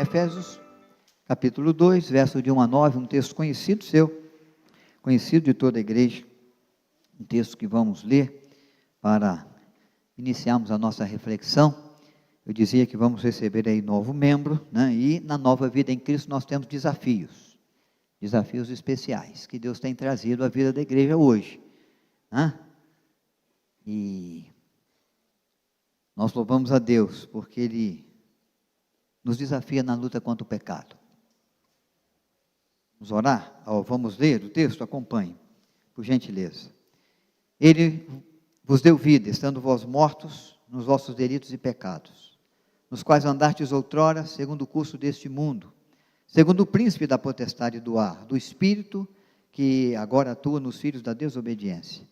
Efésios, capítulo 2, verso de 1 a 9, um texto conhecido seu, conhecido de toda a igreja, um texto que vamos ler para iniciarmos a nossa reflexão. Eu dizia que vamos receber aí novo membro, né? E na nova vida em Cristo nós temos desafios especiais, que Deus tem trazido à vida da igreja hoje, né? E nós louvamos a Deus, porque Ele nos desafia na luta contra o pecado. Vamos orar? Vamos ler o texto? Acompanhe, por gentileza. Ele vos deu vida, estando vós mortos nos vossos delitos e pecados, nos quais andastes outrora, segundo o curso deste mundo, segundo o príncipe da potestade do ar, do espírito, que agora atua nos filhos da desobediência,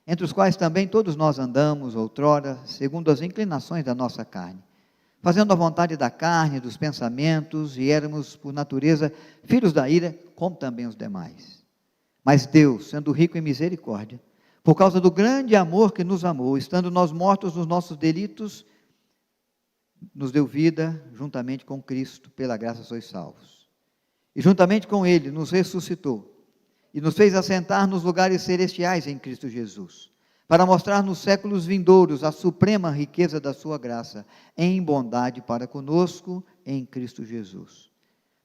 entre os quais também todos nós andamos outrora, segundo as inclinações da nossa carne, fazendo a vontade da carne, dos pensamentos, e éramos, por natureza, filhos da ira, como também os demais. Mas Deus, sendo rico em misericórdia, por causa do grande amor que nos amou, estando nós mortos nos nossos delitos, nos deu vida juntamente com Cristo, pela graça sois salvos. E juntamente com Ele nos ressuscitou, e nos fez assentar nos lugares celestiais em Cristo Jesus, para mostrar nos séculos vindouros a suprema riqueza da sua graça, em bondade para conosco, em Cristo Jesus.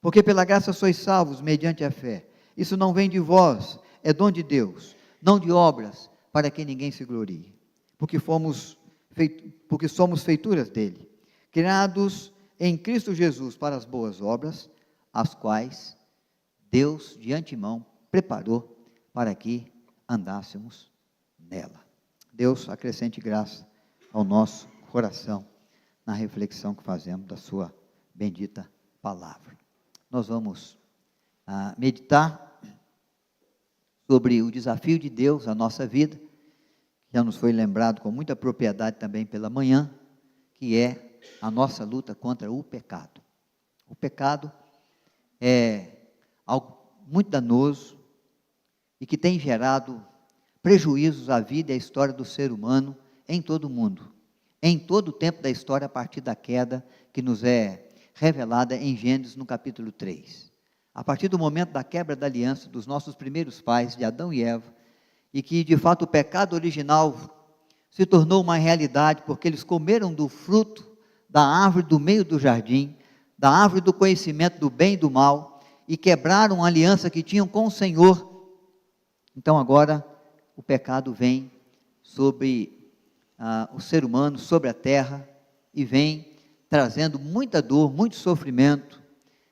Porque pela graça sois salvos, mediante a fé. Isso não vem de vós, é dom de Deus, não de obras, para que ninguém se glorie. Porque somos feituras dele, criados em Cristo Jesus para as boas obras, as quais Deus de antemão preparou para que andássemos nela. Deus acrescente graça ao nosso coração na reflexão que fazemos da sua bendita palavra. Nós vamos meditar sobre o desafio de Deus à nossa vida, que já nos foi lembrado com muita propriedade também pela manhã, que é a nossa luta contra o pecado. O pecado é algo muito danoso e que tem gerado prejuízos à vida e à história do ser humano em todo o mundo, em todo o tempo da história, a partir da queda que nos é revelada em Gênesis, no capítulo 3. A partir do momento da quebra da aliança dos nossos primeiros pais, de Adão e Eva, e que de fato o pecado original se tornou uma realidade, porque eles comeram do fruto da árvore do meio do jardim, da árvore do conhecimento do bem e do mal, e quebraram a aliança que tinham com o Senhor. Então agora o pecado vem sobre o ser humano, sobre a terra, e vem trazendo muita dor, muito sofrimento,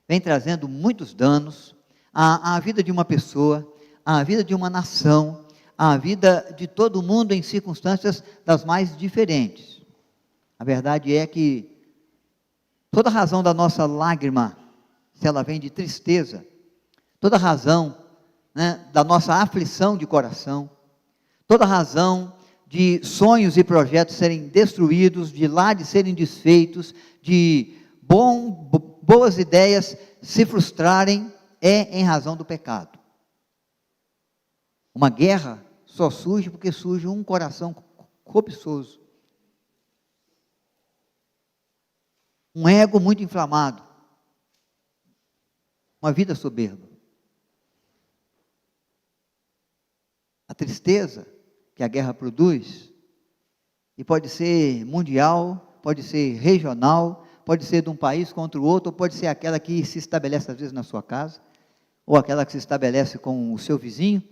vem trazendo muitos danos à vida de uma pessoa, à vida de uma nação, à vida de todo mundo em circunstâncias das mais diferentes. A verdade é que toda razão da nossa lágrima, se ela vem de tristeza, toda razão, né, da nossa aflição de coração, toda razão de sonhos e projetos serem destruídos, de lares serem desfeitos, de boas ideias se frustrarem, é em razão do pecado. Uma guerra só surge porque surge um coração cobiçoso, um ego muito inflamado, uma vida soberba. A tristeza que a guerra produz, e pode ser mundial, pode ser regional, pode ser de um país contra o outro, ou pode ser aquela que se estabelece às vezes na sua casa, ou aquela que se estabelece com o seu vizinho,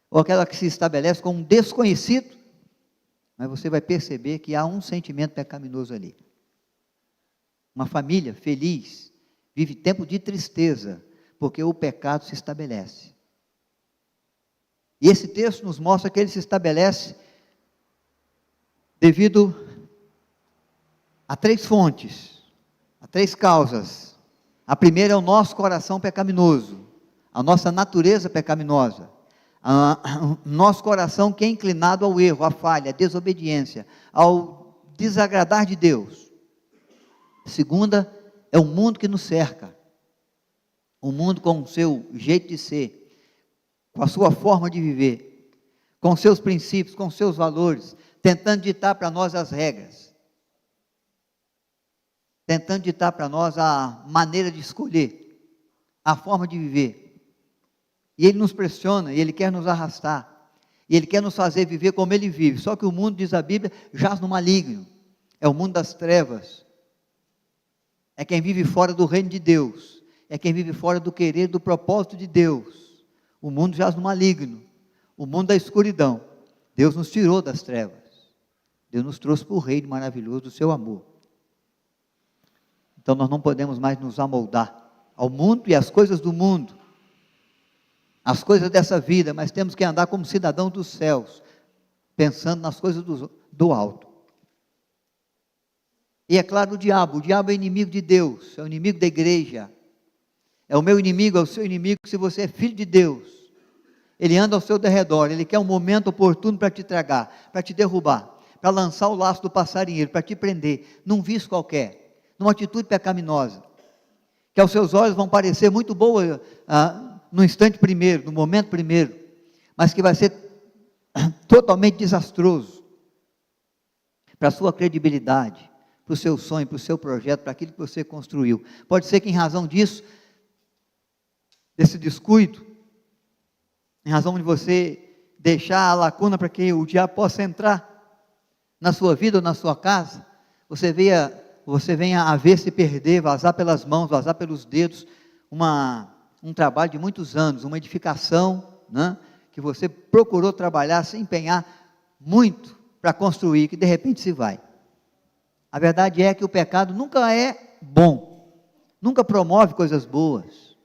ou aquela que se estabelece com um desconhecido, mas você vai perceber que há um sentimento pecaminoso ali. Uma família feliz vive tempo de tristeza, porque o pecado se estabelece. E esse texto nos mostra que ele se estabelece devido a 3 fontes, a 3 causas. A primeira é o nosso coração pecaminoso, a nossa natureza pecaminosa, o nosso coração que é inclinado ao erro, à falha, à desobediência, ao desagradar de Deus. A segunda é o mundo que nos cerca, o mundo com o seu jeito de ser, com a sua forma de viver, com seus princípios, com seus valores, tentando ditar para nós as regras, tentando ditar para nós a maneira de escolher, a forma de viver. E ele nos pressiona, e ele quer nos arrastar, e ele quer nos fazer viver como ele vive. Só que o mundo, diz a Bíblia, jaz no maligno. É o mundo das trevas. É quem vive fora do reino de Deus. É quem vive fora do querer, do propósito de Deus. O mundo jaz no maligno. O mundo da escuridão. Deus nos tirou das trevas. Deus nos trouxe para o reino maravilhoso do seu amor. Então nós não podemos mais nos amoldar ao mundo e às coisas do mundo, as coisas dessa vida, mas temos que andar como cidadãos dos céus, pensando nas coisas do alto. E é claro, o diabo é inimigo de Deus, é o inimigo da igreja, é o meu inimigo, é o seu inimigo, se você é filho de Deus. Ele anda ao seu derredor, ele quer um momento oportuno para te tragar, para te derrubar, para lançar o laço do passarinheiro, para te prender, num vício qualquer, numa atitude pecaminosa, que aos seus olhos vão parecer muito boa, no instante primeiro, no momento primeiro, mas que vai ser totalmente desastroso para a sua credibilidade, para o seu sonho, para o seu projeto, para aquilo que você construiu. Pode ser que em razão disso, desse descuido, em razão de você deixar a lacuna para que o diabo possa entrar na sua vida ou na sua casa, você venha a ver se perder, vazar pelas mãos, vazar pelos dedos, um trabalho de muitos anos, uma edificação, né, que você procurou trabalhar, se empenhar muito para construir, que de repente se vai. A verdade é que o pecado nunca é bom, nunca promove coisas boas.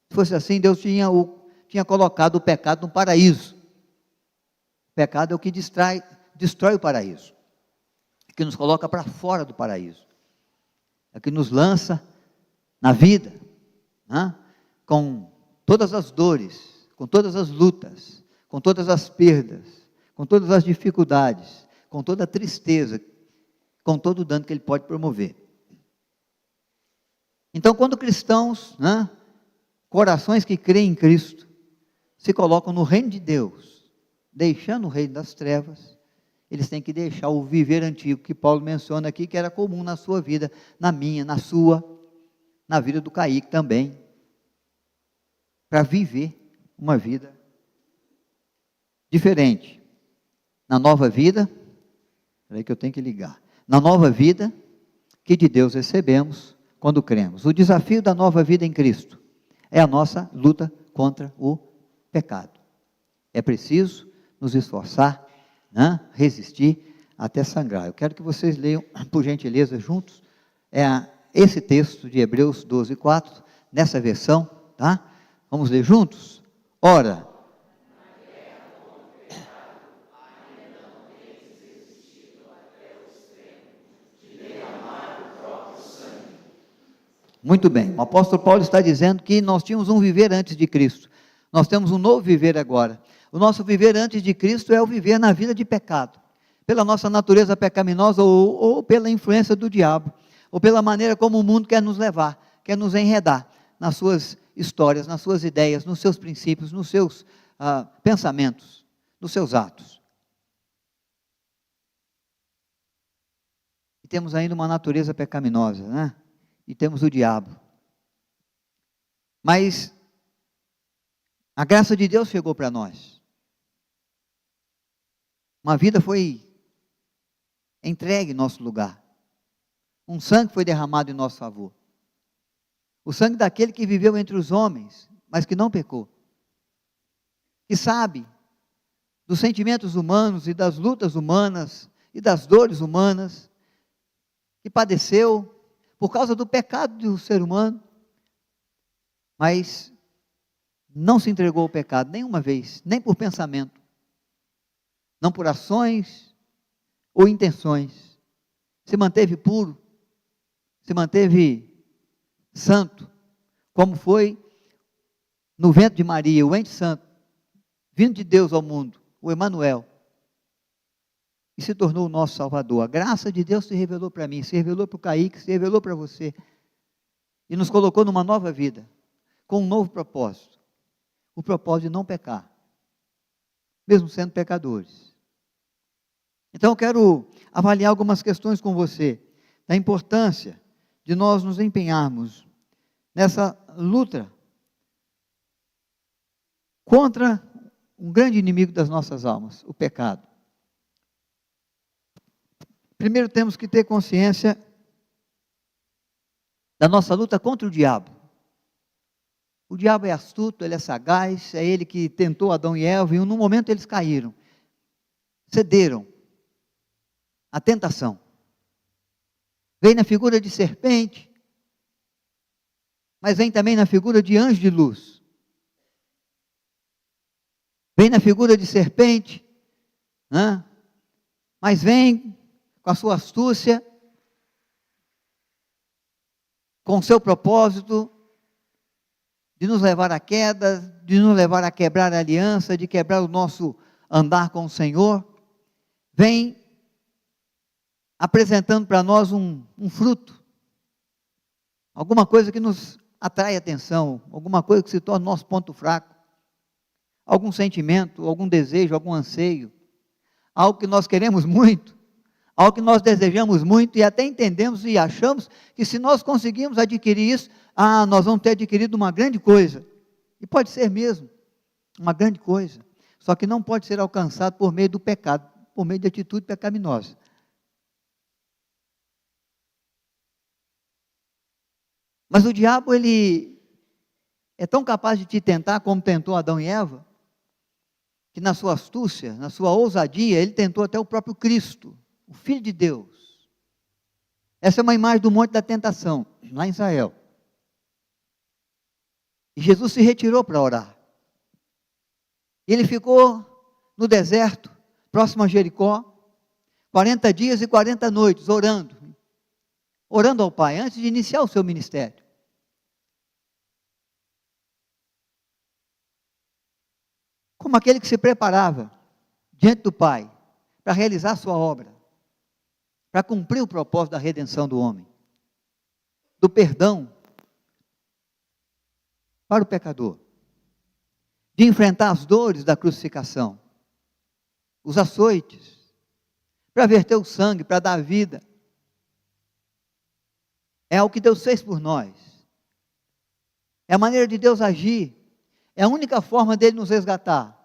Se fosse assim, Deus tinha colocado o pecado no paraíso. O pecado é o que destrói o paraíso, é o que nos coloca para fora do paraíso, é o que nos lança na vida, né? Com todas as dores, com todas as lutas, com todas as perdas, com todas as dificuldades, com toda a tristeza, com todo o dano que ele pode promover. Então, quando cristãos, né, corações que creem em Cristo, se colocam no reino de Deus, deixando o reino das trevas, eles têm que deixar o viver antigo, que Paulo menciona aqui, que era comum na sua vida, na minha, na sua, na vida do Kaique também, para viver uma vida diferente. Na nova vida, peraí que eu tenho que ligar, na nova vida que de Deus recebemos quando cremos. O desafio da nova vida em Cristo é a nossa luta contra o pecado. É preciso nos esforçar, né, resistir até sangrar. Eu quero que vocês leiam, por gentileza, juntos, esse texto de Hebreus 12:4, nessa versão, tá? Vamos ler juntos? Ora, muito bem, o apóstolo Paulo está dizendo que nós tínhamos um viver antes de Cristo, nós temos um novo viver agora. O nosso viver antes de Cristo é o viver na vida de pecado, pela nossa natureza pecaminosa ou pela influência do diabo, ou pela maneira como o mundo quer nos levar, quer nos enredar nas suas histórias, nas suas ideias, nos seus princípios, nos seus pensamentos, nos seus atos. E temos ainda uma natureza pecaminosa, né? E temos o diabo. Mas a graça de Deus chegou para nós. Uma vida foi entregue em nosso lugar. Um sangue foi derramado em nosso favor. O sangue daquele que viveu entre os homens, mas que não pecou. Que sabe dos sentimentos humanos e das lutas humanas e das dores humanas, que padeceu por causa do pecado do ser humano, mas não se entregou ao pecado nenhuma vez, nem por pensamento, não por ações ou intenções, se manteve puro, se manteve santo, como foi no ventre de Maria, o ente santo, vindo de Deus ao mundo, o Emanuel, e se tornou o nosso Salvador. A graça de Deus se revelou para mim, se revelou para o Kaique, se revelou para você, e nos colocou numa nova vida, com um novo propósito, o propósito de não pecar, mesmo sendo pecadores. Então eu quero avaliar algumas questões com você, da importância de nós nos empenharmos nessa luta contra um grande inimigo das nossas almas, o pecado. Primeiro temos que ter consciência da nossa luta contra o diabo. O diabo é astuto, ele é sagaz, é ele que tentou Adão e Eva, e num momento eles caíram, cederam à tentação. Vem na figura de serpente, mas vem também na figura de anjo de luz. Vem na figura de serpente, né? Mas vem com a sua astúcia, com o seu propósito de nos levar à queda, de nos levar a quebrar a aliança, de quebrar o nosso andar com o Senhor. Vem apresentando para nós um fruto, alguma coisa que nos atrai atenção, alguma coisa que se torna nosso ponto fraco, algum sentimento, algum desejo, algum anseio, algo que nós queremos muito, algo que nós desejamos muito e até entendemos e achamos que se nós conseguirmos adquirir isso, nós vamos ter adquirido uma grande coisa. E pode ser mesmo, uma grande coisa. Só que não pode ser alcançado por meio do pecado, por meio de atitude pecaminosa. Mas o diabo, ele é tão capaz de te tentar como tentou Adão e Eva, que na sua astúcia, na sua ousadia, ele tentou até o próprio Cristo, o Filho de Deus. Essa é uma imagem do Monte da Tentação, lá em Israel. E Jesus se retirou para orar. Ele ficou no deserto, próximo a Jericó, 40 dias e 40 noites, orando ao Pai, antes de iniciar o seu ministério. Como aquele que se preparava diante do Pai, para realizar a sua obra, para cumprir o propósito da redenção do homem, do perdão para o pecador, de enfrentar as dores da crucificação, os açoites, para verter o sangue, para dar vida. É o que Deus fez por nós. É a maneira de Deus agir. É a única forma dele nos resgatar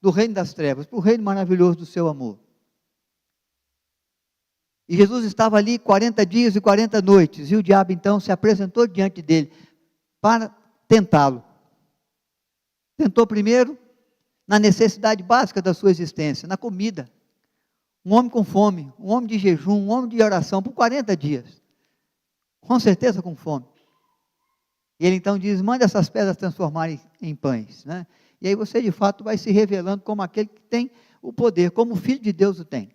do reino das trevas para o reino maravilhoso do seu amor. E Jesus estava ali 40 dias e 40 noites, e o diabo então se apresentou diante dele para tentá-lo. Tentou primeiro na necessidade básica da sua existência, na comida. Um homem com fome, um homem de jejum, um homem de oração por 40 dias. Com certeza com fome. E ele então diz, manda essas pedras transformarem em pães, né? E aí você de fato vai se revelando como aquele que tem o poder, como o Filho de Deus o tem.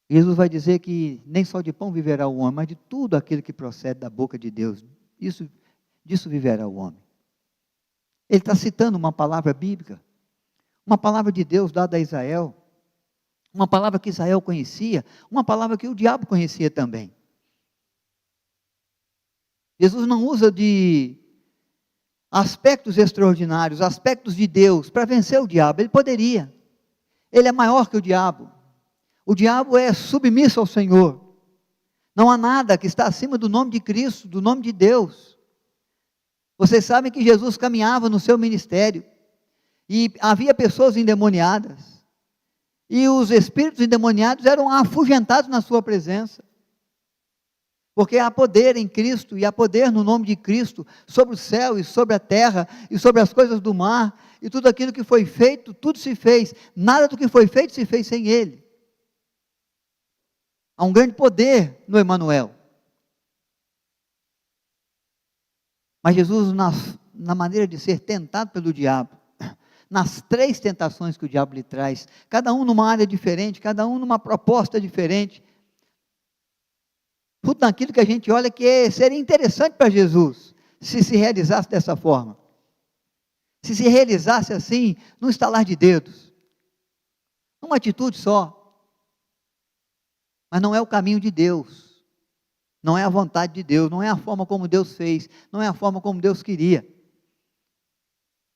Jesus vai dizer que nem só de pão viverá o homem, mas de tudo aquilo que procede da boca de Deus. Disso viverá o homem. Ele está citando uma palavra bíblica, uma palavra de Deus dada a Israel, uma palavra que Israel conhecia, uma palavra que o diabo conhecia também. Jesus não usa de aspectos extraordinários, aspectos de Deus, para vencer o diabo. Ele poderia. Ele é maior que o diabo. O diabo é submisso ao Senhor. Não há nada que está acima do nome de Cristo, do nome de Deus. Vocês sabem que Jesus caminhava no seu ministério, e havia pessoas endemoniadas, e os espíritos endemoniados eram afugentados na sua presença. Porque há poder em Cristo, e há poder no nome de Cristo, sobre o céu e sobre a terra, e sobre as coisas do mar, e tudo aquilo que foi feito, tudo se fez, nada do que foi feito se fez sem Ele. Há um grande poder no Emanuel. Mas Jesus, na maneira de ser tentado pelo diabo, nas 3 tentações que o diabo lhe traz, cada um numa área diferente, cada um numa proposta diferente, tudo naquilo que a gente olha que seria interessante para Jesus, se realizasse dessa forma, se realizasse assim, num estalar de dedos, numa atitude só. Mas não é o caminho de Deus, não é a vontade de Deus, não é a forma como Deus fez, não é a forma como Deus queria.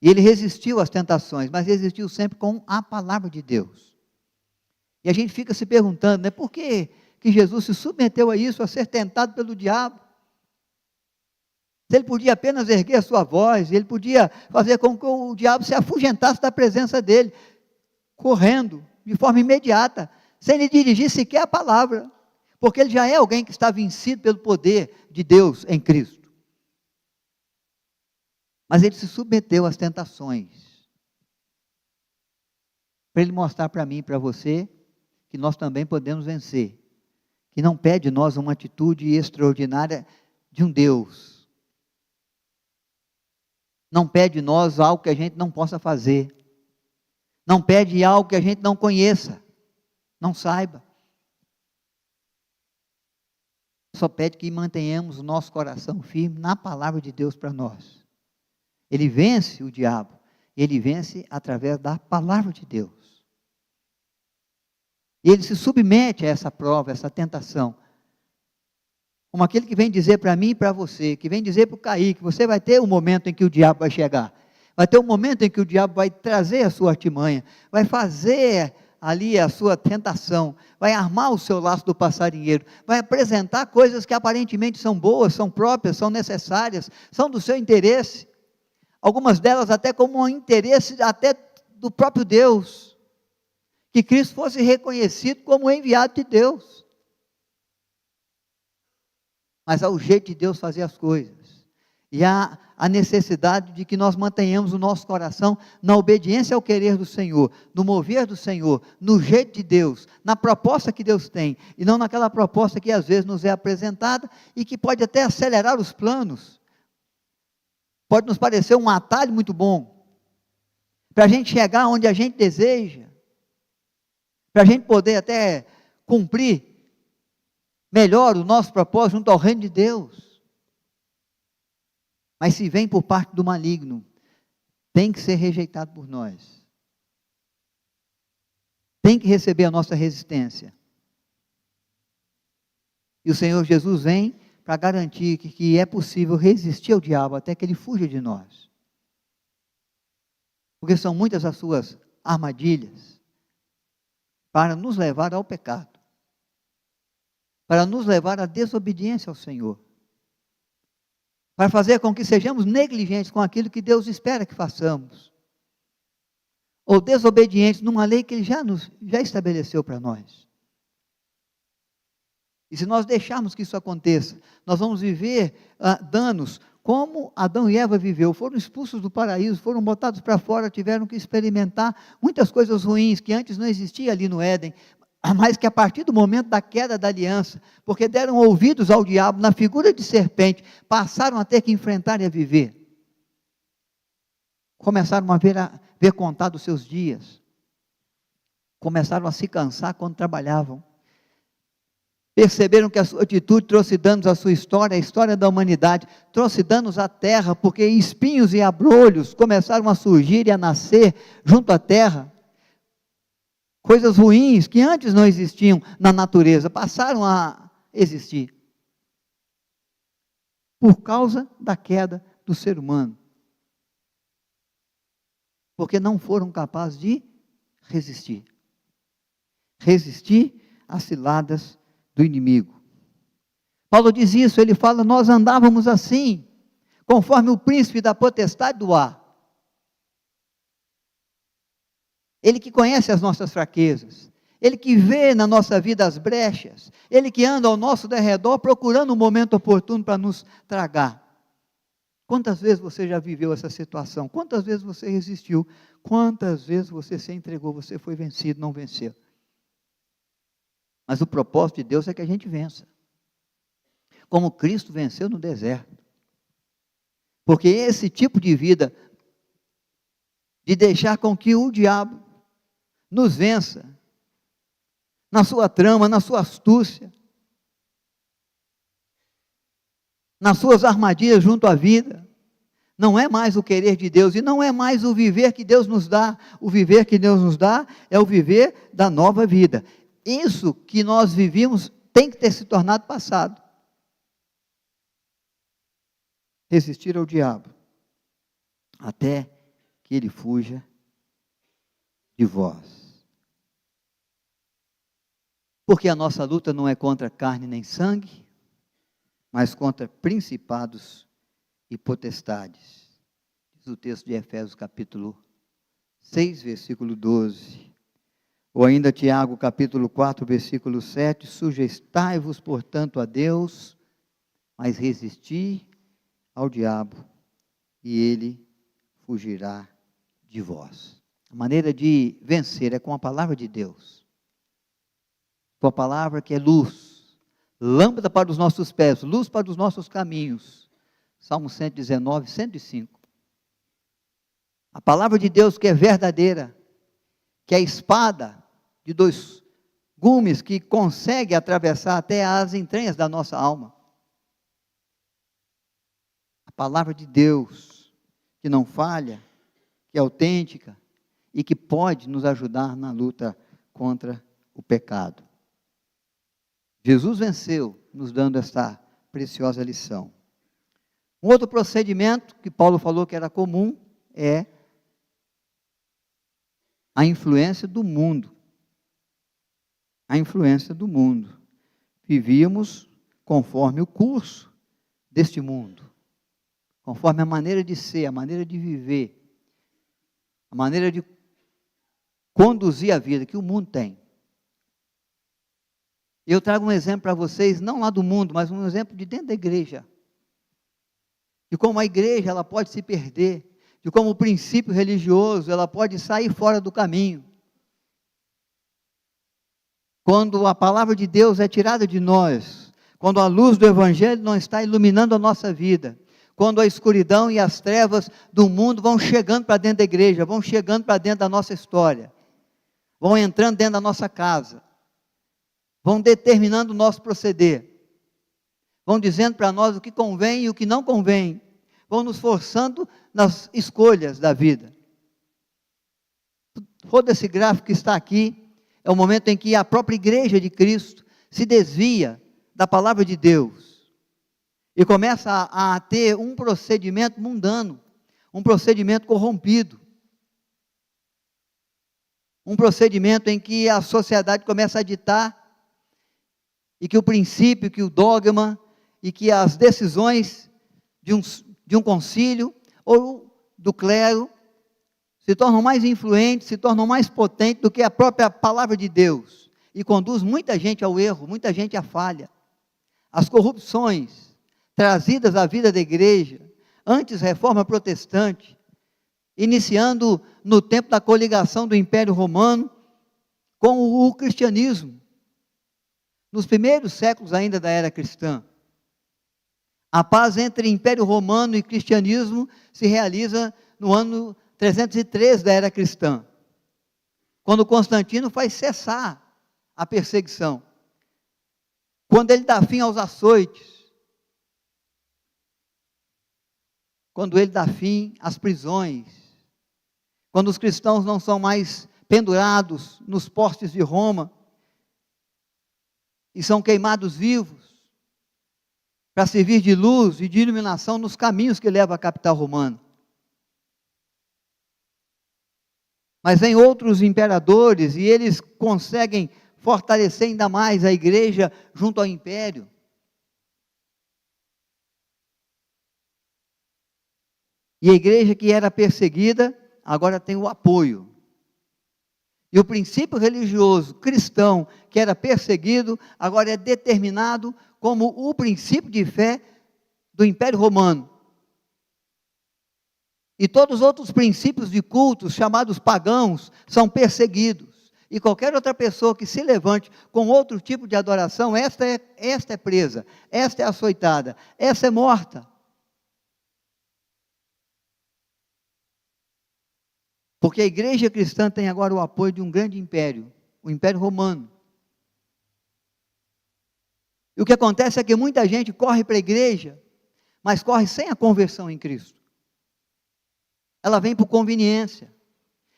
E ele resistiu às tentações, mas resistiu sempre com a palavra de Deus. E a gente fica se perguntando, né, por que que Jesus se submeteu a isso, a ser tentado pelo diabo. Se ele podia apenas erguer a sua voz, ele podia fazer com que o diabo se afugentasse da presença dele, correndo, de forma imediata, sem lhe dirigir sequer a palavra, porque ele já é alguém que está vencido pelo poder de Deus em Cristo. Mas ele se submeteu às tentações, para ele mostrar para mim e para você, que nós também podemos vencer, que não pede de nós uma atitude extraordinária de um Deus, não pede de nós algo que a gente não possa fazer, não pede algo que a gente não conheça, não saiba, só pede que mantenhamos o nosso coração firme na palavra de Deus para nós. Ele vence o diabo, ele vence através da palavra de Deus. E ele se submete a essa prova, a essa tentação, como aquele que vem dizer para mim e para você, que vem dizer para o Kaique, você vai ter um momento em que o diabo vai chegar, vai ter um momento em que o diabo vai trazer a sua artimanha, vai fazer ali a sua tentação, vai armar o seu laço do passarinheiro, vai apresentar coisas que aparentemente são boas, são próprias, são necessárias, são do seu interesse, algumas delas até como um interesse até do próprio Deus, que Cristo fosse reconhecido como enviado de Deus. Mas há o jeito de Deus fazer as coisas, e há a necessidade de que nós mantenhamos o nosso coração na obediência ao querer do Senhor, no mover do Senhor, no jeito de Deus, na proposta que Deus tem, e não naquela proposta que às vezes nos é apresentada, e que pode até acelerar os planos, pode nos parecer um atalho muito bom, para a gente chegar onde a gente deseja, para a gente poder até cumprir melhor o nosso propósito junto ao reino de Deus. Mas se vem por parte do maligno, tem que ser rejeitado por nós. Tem que receber a nossa resistência. E o Senhor Jesus vem para garantir que é possível resistir ao diabo até que ele fuja de nós. Porque são muitas as suas armadilhas para nos levar ao pecado, para nos levar à desobediência ao Senhor, para fazer com que sejamos negligentes com aquilo que Deus espera que façamos, ou desobedientes numa lei que Ele já estabeleceu para nós. E se nós deixarmos que isso aconteça, nós vamos viver danos, como Adão e Eva viveu, foram expulsos do paraíso, foram botados para fora, tiveram que experimentar muitas coisas ruins, que antes não existia ali no Éden, mas que a partir do momento da queda da aliança, porque deram ouvidos ao diabo na figura de serpente, passaram a ter que enfrentar e a viver. Começaram a ver contado os seus dias. Começaram a se cansar quando trabalhavam. Perceberam que a sua atitude trouxe danos à sua história, à história da humanidade, trouxe danos à terra, porque espinhos e abrolhos começaram a surgir e a nascer junto à terra. Coisas ruins que antes não existiam na natureza, passaram a existir. Por causa da queda do ser humano. Porque não foram capazes de resistir. Resistir às ciladas do inimigo. Paulo diz isso, ele fala, nós andávamos assim, conforme o príncipe da potestade do ar. Ele que conhece as nossas fraquezas, Ele que vê na nossa vida as brechas, Ele que anda ao nosso derredor procurando um momento oportuno para nos tragar. Quantas vezes você já viveu essa situação? Quantas vezes você resistiu? Quantas vezes você se entregou? Você foi vencido, não venceu? Mas o propósito de Deus é que a gente vença. Como Cristo venceu no deserto. Porque esse tipo de vida, de deixar com que o diabo nos vença, na sua trama, na sua astúcia, nas suas armadilhas junto à vida, não é mais o querer de Deus, e não é mais o viver que Deus nos dá. O viver que Deus nos dá é o viver da nova vida. Isso que nós vivíamos tem que ter se tornado passado. Resistir ao diabo, até que ele fuja de vós. Porque a nossa luta não é contra carne nem sangue, mas contra principados e potestades. Diz o texto de Efésios capítulo 6, versículo 12. Ou ainda Tiago capítulo 4, versículo 7. Sujeitai-vos, portanto, a Deus, mas resisti ao diabo, e ele fugirá de vós. A maneira de vencer é com a palavra de Deus. Com a palavra que é luz, lâmpada para os nossos pés, luz para os nossos caminhos. Salmo 119, 105. A palavra de Deus que é verdadeira, que é a espada de dois gumes que consegue atravessar até as entranhas da nossa alma. A palavra de Deus que não falha, que é autêntica e que pode nos ajudar na luta contra o pecado. Jesus venceu, nos dando esta preciosa lição. Um outro procedimento que Paulo falou que era comum é a influência do mundo. A influência do mundo. Vivíamos conforme o curso deste mundo, conforme a maneira de ser, a maneira de viver, a maneira de conduzir a vida que o mundo tem. Eu trago um exemplo para vocês, não lá do mundo, mas um exemplo de dentro da igreja. De como a igreja ela pode se perder, de como o princípio religioso ela pode sair fora do caminho. Quando a palavra de Deus é tirada de nós, quando a luz do evangelho não está iluminando a nossa vida, quando a escuridão e as trevas do mundo vão chegando para dentro da igreja, vão chegando para dentro da nossa história, vão entrando dentro da nossa casa, vão determinando o nosso proceder, vão dizendo para nós o que convém e o que não convém, vão nos forçando nas escolhas da vida. Todo esse gráfico que está aqui é o momento em que a própria igreja de Cristo se desvia da palavra de Deus e começa a ter um procedimento mundano, um procedimento corrompido, um procedimento em que a sociedade começa a ditar e que o princípio, que o dogma e que as decisões de um concílio ou do clero se tornam mais influentes, se tornam mais potentes do que a própria palavra de Deus e conduz muita gente ao erro, muita gente à falha. As corrupções trazidas à vida da igreja, antes reforma protestante, iniciando no tempo da coligação do Império Romano com o cristianismo, nos primeiros séculos ainda da era cristã. A paz entre Império Romano e cristianismo se realiza no ano 303 da era cristã, quando Constantino faz cessar a perseguição, quando ele dá fim aos açoites, quando ele dá fim às prisões, quando os cristãos não são mais pendurados nos postes de Roma e são queimados vivos para servir de luz e de iluminação nos caminhos que levam à capital romana. Mas vem outros imperadores e eles conseguem fortalecer ainda mais a igreja junto ao império. E a igreja que era perseguida, agora tem o apoio. E o princípio religioso cristão, que era perseguido, agora é determinado como o princípio de fé do Império Romano. E todos os outros princípios de cultos, chamados pagãos, são perseguidos. E qualquer outra pessoa que se levante com outro tipo de adoração, esta é presa, esta é açoitada, esta é morta. Porque a igreja cristã tem agora o apoio de um grande império, o Império Romano. E o que acontece é que muita gente corre para a igreja, mas corre sem a conversão em Cristo. Ela vem por conveniência.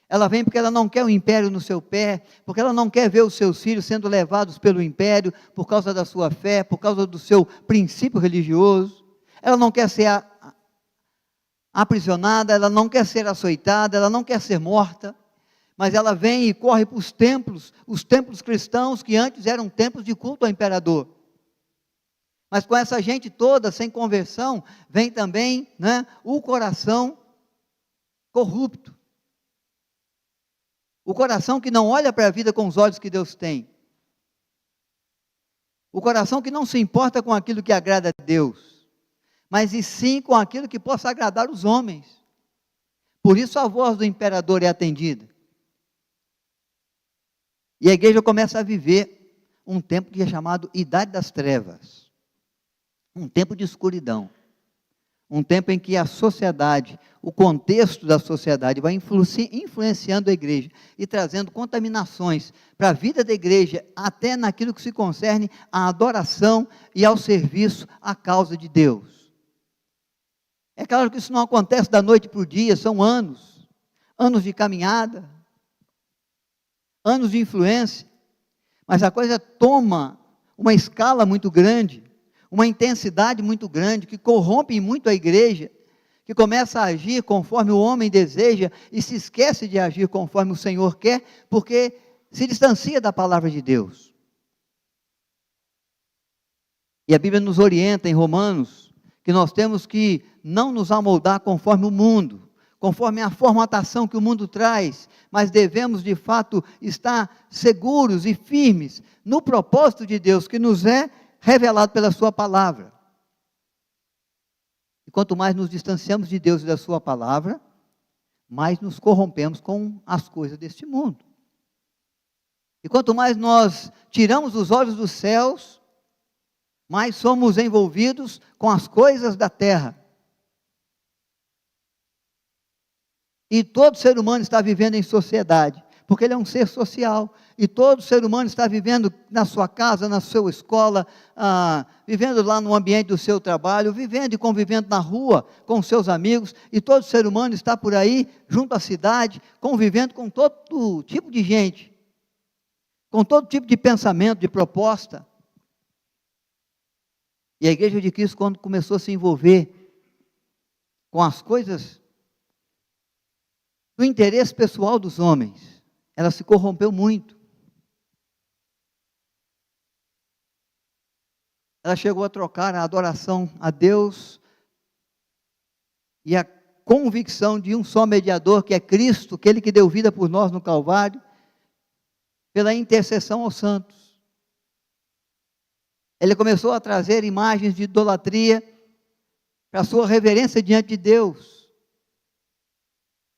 Ela vem porque ela não quer o império no seu pé, porque ela não quer ver os seus filhos sendo levados pelo império por causa da sua fé, por causa do seu princípio religioso. Ela não quer ser aprisionada, ela não quer ser açoitada, ela não quer ser morta, mas ela vem e corre para os templos cristãos que antes eram templos de culto ao imperador. Mas com essa gente toda, sem conversão, vem também, né, o coração corrupto. O coração que não olha para a vida com os olhos que Deus tem. O coração que não se importa com aquilo que agrada a Deus, mas e sim com aquilo que possa agradar os homens. Por isso a voz do imperador é atendida. E a igreja começa a viver um tempo que é chamado Idade das Trevas. Um tempo de escuridão. Um tempo em que a sociedade, o contexto da sociedade vai influenciando a igreja e trazendo contaminações para a vida da igreja, até naquilo que se concerne à adoração e ao serviço à causa de Deus. É claro que isso não acontece da noite para o dia, são anos, anos de caminhada, anos de influência, mas a coisa toma uma escala muito grande, uma intensidade muito grande, que corrompe muito a igreja, que começa a agir conforme o homem deseja e se esquece de agir conforme o Senhor quer, porque se distancia da palavra de Deus. E a Bíblia nos orienta em Romanos, que nós temos que não nos amoldar conforme o mundo, conforme a formatação que o mundo traz, mas devemos de fato estar seguros e firmes no propósito de Deus, que nos é revelado pela sua palavra. E quanto mais nos distanciamos de Deus e da sua palavra, mais nos corrompemos com as coisas deste mundo. E quanto mais nós tiramos os olhos dos céus, mais somos envolvidos com as coisas da terra. E todo ser humano está vivendo em sociedade, porque ele é um ser social, e todo ser humano está vivendo na sua casa, na sua escola, vivendo lá no ambiente do seu trabalho, vivendo e convivendo na rua com seus amigos, e todo ser humano está por aí, junto à cidade, convivendo com todo tipo de gente, com todo tipo de pensamento, de proposta. E a igreja de Cristo, quando começou a se envolver com as coisas do interesse pessoal dos homens, ela se corrompeu muito. Ela chegou a trocar a adoração a Deus e a convicção de um só mediador, que é Cristo, aquele que deu vida por nós no Calvário, pela intercessão aos santos. Ele começou a trazer imagens de idolatria para a sua reverência diante de Deus,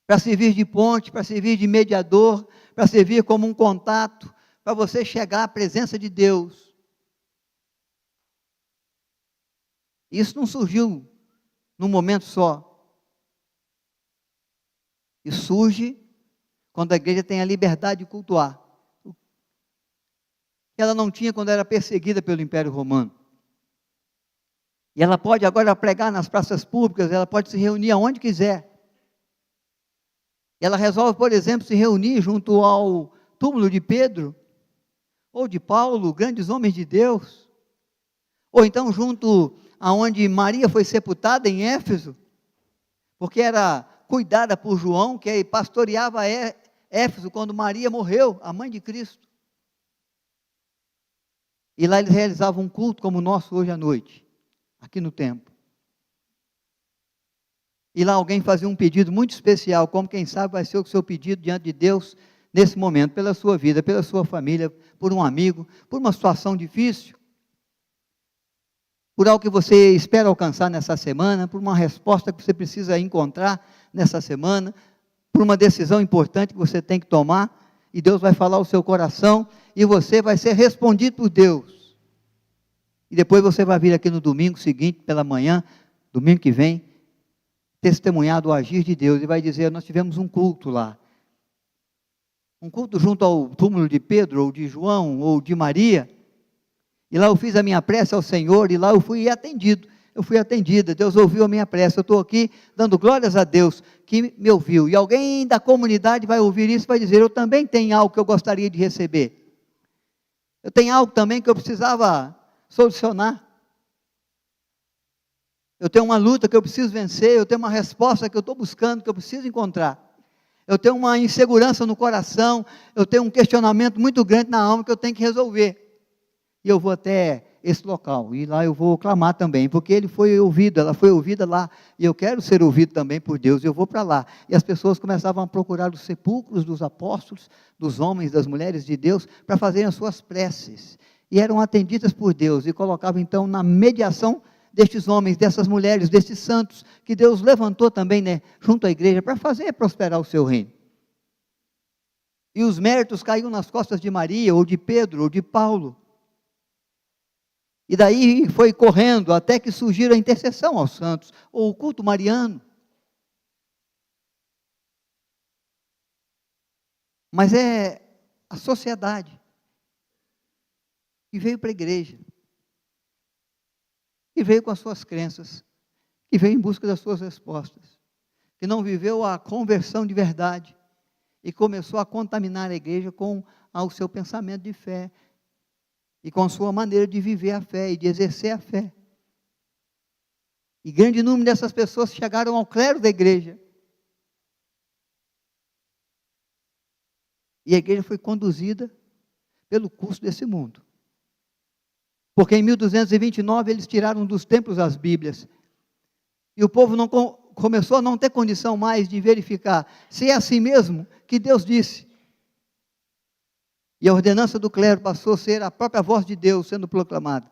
para servir de ponte, para servir de mediador, para servir como um contato, para você chegar à presença de Deus. Isso não surgiu num momento só. Isso surge quando a igreja tem a liberdade de cultuar, que ela não tinha quando era perseguida pelo Império Romano. E ela pode agora pregar nas praças públicas, ela pode se reunir aonde quiser. Ela resolve, por exemplo, se reunir junto ao túmulo de Pedro, ou de Paulo, grandes homens de Deus, ou então junto aonde Maria foi sepultada em Éfeso, porque era cuidada por João, que pastoreava Éfeso quando Maria morreu, a mãe de Cristo. E lá eles realizavam um culto como o nosso hoje à noite, aqui no templo. E lá alguém fazia um pedido muito especial, como quem sabe vai ser o seu pedido diante de Deus, nesse momento, pela sua vida, pela sua família, por um amigo, por uma situação difícil, por algo que você espera alcançar nessa semana, por uma resposta que você precisa encontrar nessa semana, por uma decisão importante que você tem que tomar, e Deus vai falar ao seu coração, e você vai ser respondido por Deus. E depois você vai vir aqui no domingo seguinte, pela manhã, domingo que vem, testemunhar do agir de Deus, e vai dizer, nós tivemos um culto lá. Um culto junto ao túmulo de Pedro, ou de João, ou de Maria, e lá eu fiz a minha prece ao Senhor, e lá eu fui atendido, eu fui atendida, Deus ouviu a minha prece, eu estou aqui dando glórias a Deus, que me ouviu, e alguém da comunidade vai ouvir isso e vai dizer, eu também tenho algo que eu gostaria de receber, eu tenho algo também que eu precisava solucionar, eu tenho uma luta que eu preciso vencer, eu tenho uma resposta que eu estou buscando, que eu preciso encontrar, eu tenho uma insegurança no coração, eu tenho um questionamento muito grande na alma que eu tenho que resolver. E eu vou até esse local, e lá eu vou clamar também, porque ele foi ouvido, ela foi ouvida lá, e eu quero ser ouvido também por Deus, e eu vou para lá. E as pessoas começavam a procurar os sepulcros dos apóstolos, dos homens, das mulheres de Deus, para fazerem as suas preces. E eram atendidas por Deus, e colocavam então na mediação destes homens, dessas mulheres, destes santos, que Deus levantou também, né, junto à igreja, para fazer prosperar o seu reino. E os méritos caíam nas costas de Maria, ou de Pedro, ou de Paulo. E daí foi correndo até que surgiu a intercessão aos santos, ou o culto mariano. Mas é a sociedade que veio para a igreja, que veio com as suas crenças, que veio em busca das suas respostas, que não viveu a conversão de verdade e começou a contaminar a igreja com o seu pensamento de fé, e com a sua maneira de viver a fé e de exercer a fé. E grande número dessas pessoas chegaram ao clero da igreja. E a igreja foi conduzida pelo curso desse mundo. Porque em 1229 eles tiraram dos templos as Bíblias. E o povo começou a não ter condição mais de verificar se é assim mesmo que Deus disse. E a ordenança do clero passou a ser a própria voz de Deus sendo proclamada.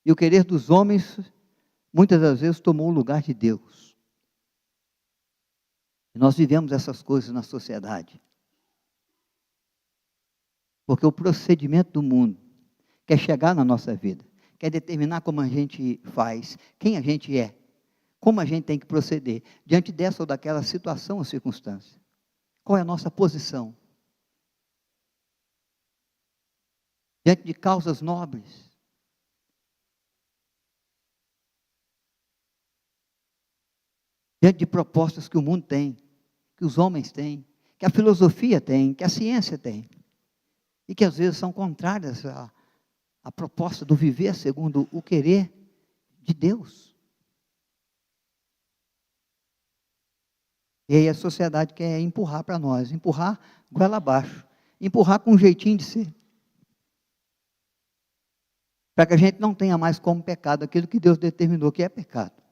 E o querer dos homens, muitas das vezes, tomou o lugar de Deus. E nós vivemos essas coisas na sociedade. Porque o procedimento do mundo quer chegar na nossa vida, quer determinar como a gente faz, quem a gente é, como a gente tem que proceder, diante dessa ou daquela situação ou circunstância. Qual é a nossa posição? Diante de causas nobres. Diante de propostas que o mundo tem, que os homens têm, que a filosofia tem, que a ciência tem. E que às vezes são contrárias à proposta do viver segundo o querer de Deus. E aí a sociedade quer empurrar para nós, empurrar goela abaixo, empurrar com um jeitinho de ser. Para que a gente não tenha mais como pecado aquilo que Deus determinou que é pecado.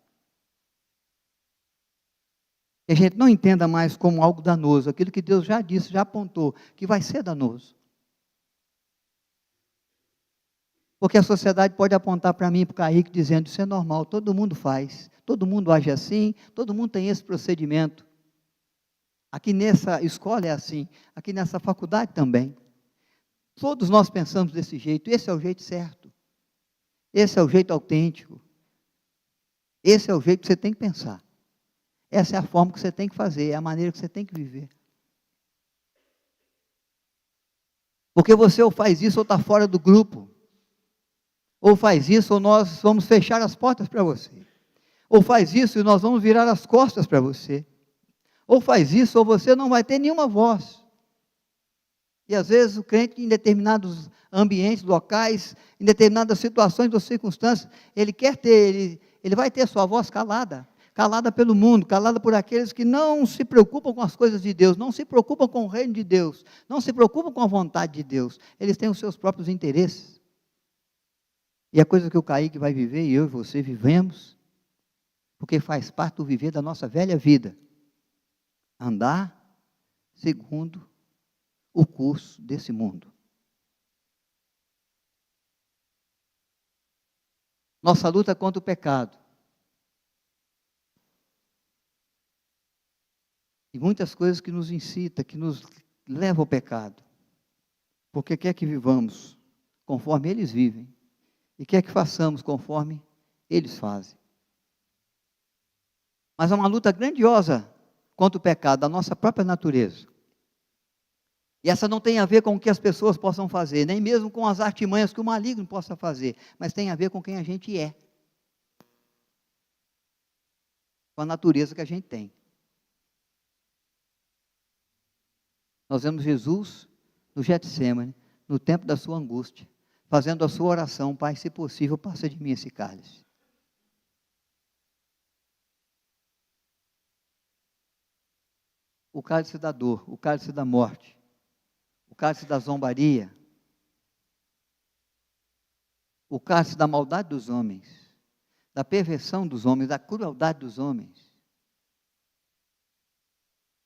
Que a gente não entenda mais como algo danoso, aquilo que Deus já disse, já apontou, que vai ser danoso. Porque a sociedade pode apontar para mim e para o Kaique dizendo, isso é normal, todo mundo faz, todo mundo age assim, todo mundo tem esse procedimento. Aqui nessa escola é assim, aqui nessa faculdade também. Todos nós pensamos desse jeito, esse é o jeito certo. Esse é o jeito autêntico. Esse é o jeito que você tem que pensar. Essa é a forma que você tem que fazer, é a maneira que você tem que viver. Porque você ou faz isso ou está fora do grupo. Ou faz isso ou nós vamos fechar as portas para você. Ou faz isso e nós vamos virar as costas para você. Ou faz isso ou você não vai ter nenhuma voz. E às vezes o crente em determinados ambientes, locais, em determinadas situações ou circunstâncias, ele quer ter, ele vai ter sua voz calada. Calada pelo mundo, calada por aqueles que não se preocupam com as coisas de Deus, não se preocupam com o reino de Deus, não se preocupam com a vontade de Deus. Eles têm os seus próprios interesses. E a coisa que o Kaique vai viver, e eu e você vivemos, porque faz parte do viver da nossa velha vida. Andar segundo o curso desse mundo. Nossa luta contra o pecado. E muitas coisas que nos incitam, que nos levam ao pecado. Porque quer que vivamos conforme eles vivem. E quer que façamos conforme eles fazem. Mas é uma luta grandiosa contra o pecado, da nossa própria natureza. E essa não tem a ver com o que as pessoas possam fazer, nem mesmo com as artimanhas que o maligno possa fazer, mas tem a ver com quem a gente é. Com a natureza que a gente tem. Nós vemos Jesus no Getsêmani, no tempo da sua angústia, fazendo a sua oração, Pai, se possível, passa de mim esse cálice. o cálice da dor, o cálice da morte, o cálice da zombaria, o cálice da maldade dos homens, da perversão dos homens, da crueldade dos homens,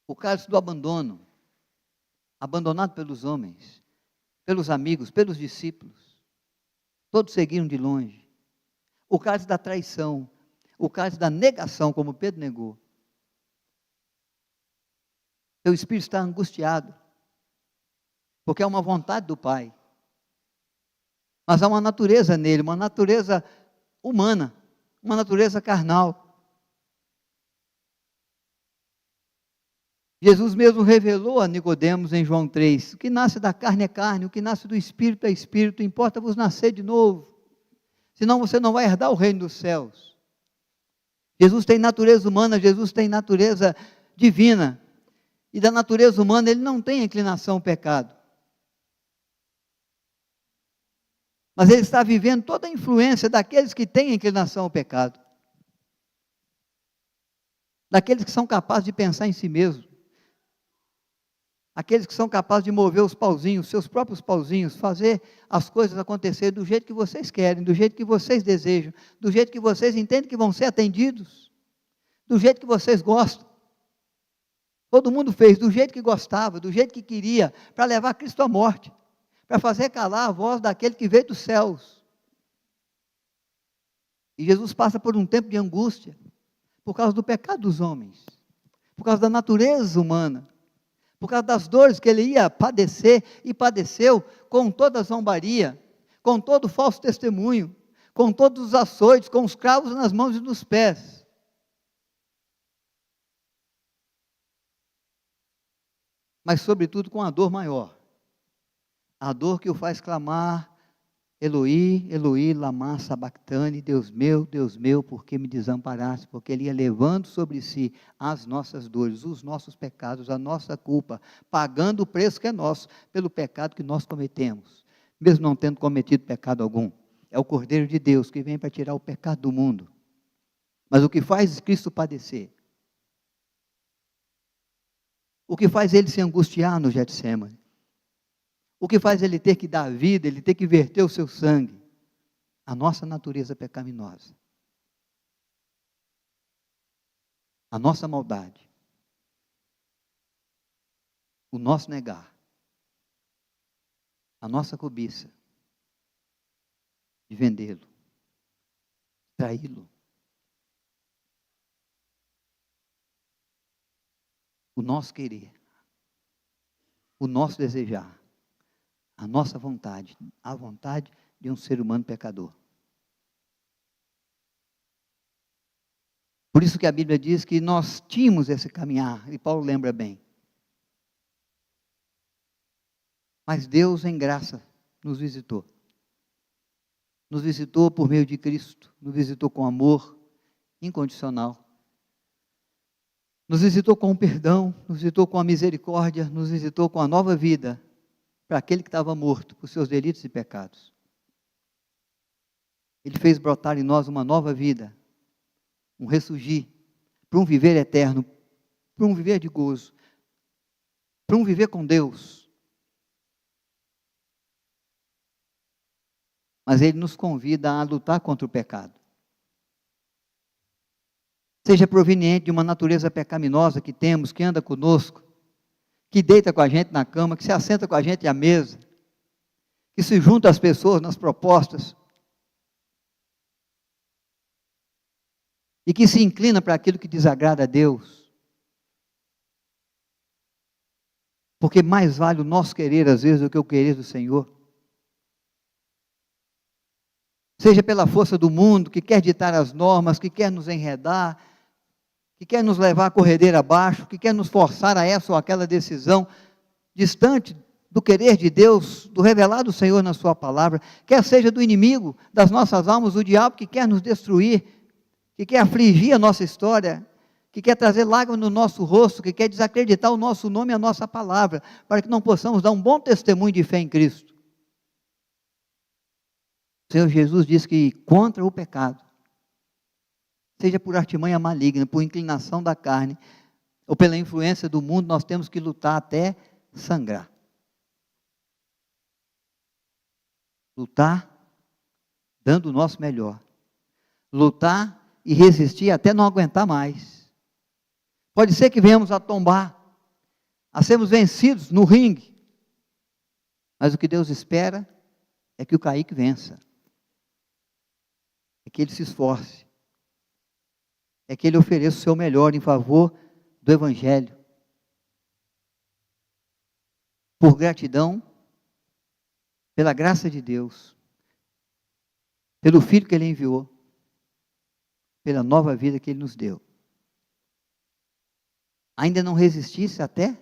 o cálice do abandono, abandonado pelos homens, pelos amigos, pelos discípulos, todos seguiram de longe, o cálice da traição, o cálice da negação, como Pedro negou. Seu espírito está angustiado, porque é uma vontade do Pai, mas há uma natureza nele, uma natureza humana, uma natureza carnal. Jesus mesmo revelou a Nicodemos em João 3, o que nasce da carne é carne, o que nasce do espírito é espírito, importa-vos nascer de novo, senão você não vai herdar o reino dos céus. Jesus tem natureza humana, Jesus tem natureza divina, e da natureza humana ele não tem inclinação ao pecado. Mas ele está vivendo toda a influência daqueles que têm inclinação ao pecado, daqueles que são capazes de pensar em si mesmos, aqueles que são capazes de mover os pauzinhos, seus próprios pauzinhos, fazer as coisas acontecer do jeito que vocês querem, do jeito que vocês desejam, do jeito que vocês entendem que vão ser atendidos, do jeito que vocês gostam. Todo mundo fez do jeito que gostava, do jeito que queria, para levar Cristo à morte, para fazer calar a voz daquele que veio dos céus. E Jesus passa por um tempo de angústia, por causa do pecado dos homens, por causa da natureza humana, por causa das dores que ele ia padecer, e padeceu com toda a zombaria, com todo o falso testemunho, com todos os açoites, com os cravos nas mãos e nos pés. Mas sobretudo com a dor maior, a dor que o faz clamar, Eloi, Eloi, lama sabactani, Deus meu, por que me desamparaste? Porque ele ia levando sobre si as nossas dores, os nossos pecados, a nossa culpa, pagando o preço que é nosso, pelo pecado que nós cometemos, mesmo não tendo cometido pecado algum. É o Cordeiro de Deus que vem para tirar o pecado do mundo. Mas o que faz Cristo padecer? O que faz ele se angustiar no Getsemane? O que faz ele ter que dar vida, ele ter que verter o seu sangue? A nossa natureza pecaminosa. A nossa maldade. O nosso negar. A nossa cobiça. De vendê-lo. Traí-lo. O nosso querer. O nosso desejar. A nossa vontade, a vontade de um ser humano pecador. Por isso que a Bíblia diz que nós tínhamos esse caminhar, e Paulo lembra bem. Mas Deus, em graça, nos visitou. Nos visitou por meio de Cristo, nos visitou com amor incondicional. Nos visitou com o perdão, nos visitou com a misericórdia, nos visitou com a nova vida, para aquele que estava morto por seus delitos e pecados. Ele fez brotar em nós uma nova vida, um ressurgir, para um viver eterno, para um viver de gozo, para um viver com Deus. Mas Ele nos convida a lutar contra o pecado. Seja proveniente de uma natureza pecaminosa que temos, que anda conosco, que deita com a gente na cama, que se assenta com a gente à mesa, que se junta às pessoas nas propostas, e que se inclina para aquilo que desagrada a Deus, porque mais vale o nosso querer às vezes do que o querer do Senhor. Seja pela força do mundo, que quer ditar as normas, que quer nos enredar, que quer nos levar a corredeira abaixo, que quer nos forçar a essa ou aquela decisão, distante do querer de Deus, do revelado Senhor na sua palavra, quer seja do inimigo das nossas almas, o diabo que quer nos destruir, que quer afligir a nossa história, que quer trazer lágrimas no nosso rosto, que quer desacreditar o nosso nome e a nossa palavra, para que não possamos dar um bom testemunho de fé em Cristo. O Senhor Jesus diz que contra o pecado, seja por artimanha maligna, por inclinação da carne, ou pela influência do mundo, nós temos que lutar até sangrar. Lutar dando o nosso melhor. Lutar e resistir até não aguentar mais. Pode ser que venhamos a tombar, a sermos vencidos no ringue. Mas o que Deus espera é que o Kaique vença. É que ele se esforce. É que ele ofereça o seu melhor em favor do Evangelho. Por gratidão, pela graça de Deus, pelo Filho que Ele enviou, pela nova vida que Ele nos deu. Ainda não resistisse até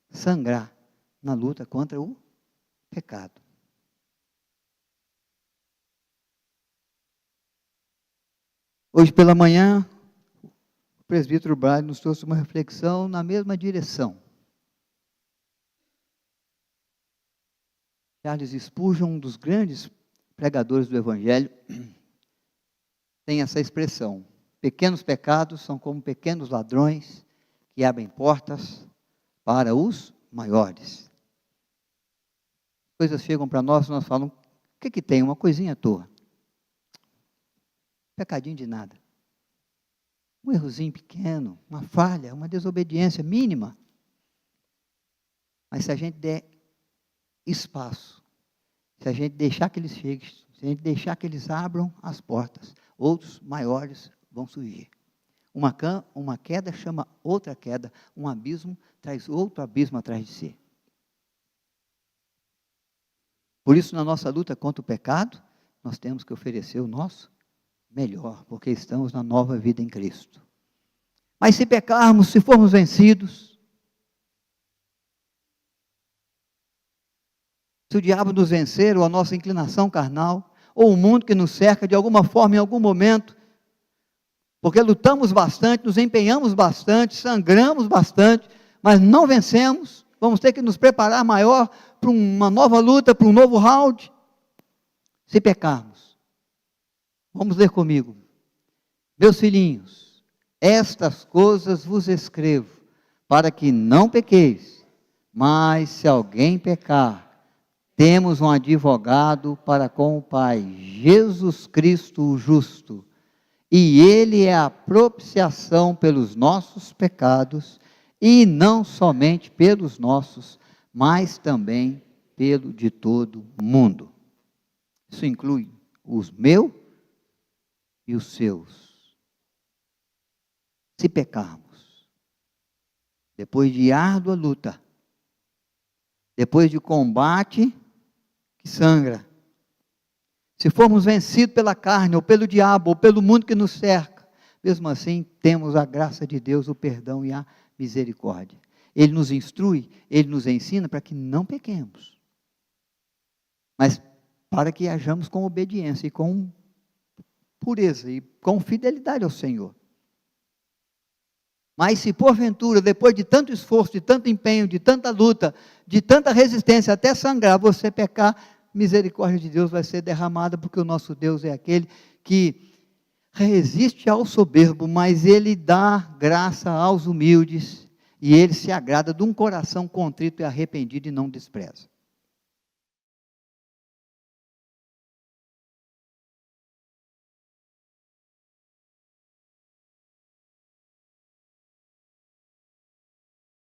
sangrar na luta contra o pecado. Hoje pela manhã, o presbítero Brian nos trouxe uma reflexão na mesma direção. Charles Spurgeon, um dos grandes pregadores do Evangelho, tem essa expressão: pequenos pecados são como pequenos ladrões que abrem portas para os maiores. Coisas chegam para nós e nós falamos: o que tem? Uma coisinha à toa. Pecadinho de nada. Um errozinho pequeno, uma falha, uma desobediência mínima. Mas se a gente der espaço, se a gente deixar que eles cheguem, se a gente deixar que eles abram as portas, outros maiores vão surgir. Uma queda chama outra queda, um abismo traz outro abismo atrás de si. Por isso, na nossa luta contra o pecado, nós temos que oferecer o nosso melhor, porque estamos na nova vida em Cristo. Mas se pecarmos, se formos vencidos, se o diabo nos vencer, ou a nossa inclinação carnal, ou o mundo que nos cerca de alguma forma, em algum momento, porque lutamos bastante, nos empenhamos bastante, sangramos bastante, mas não vencemos, vamos ter que nos preparar maior para uma nova luta, para um novo round. Se pecarmos, vamos ler comigo. Meus filhinhos, estas coisas vos escrevo, para que não pequeis, mas se alguém pecar, temos um advogado para com o Pai, Jesus Cristo o justo, e Ele é a propiciação pelos nossos pecados, e não somente pelos nossos, mas também pelo de todo mundo. Isso inclui os meus e os seus. Se pecarmos, depois de árdua luta, depois de combate que sangra, se formos vencidos pela carne, ou pelo diabo, ou pelo mundo que nos cerca, mesmo assim temos a graça de Deus, o perdão e a misericórdia. Ele nos instrui, Ele nos ensina para que não pequemos, mas para que hajamos com obediência e com pureza e com fidelidade ao Senhor. Mas se porventura, depois de tanto esforço, de tanto empenho, de tanta luta, de tanta resistência, até sangrar, você pecar, misericórdia de Deus vai ser derramada, porque o nosso Deus é aquele que resiste ao soberbo, mas Ele dá graça aos humildes, e Ele se agrada de um coração contrito e arrependido e não despreza.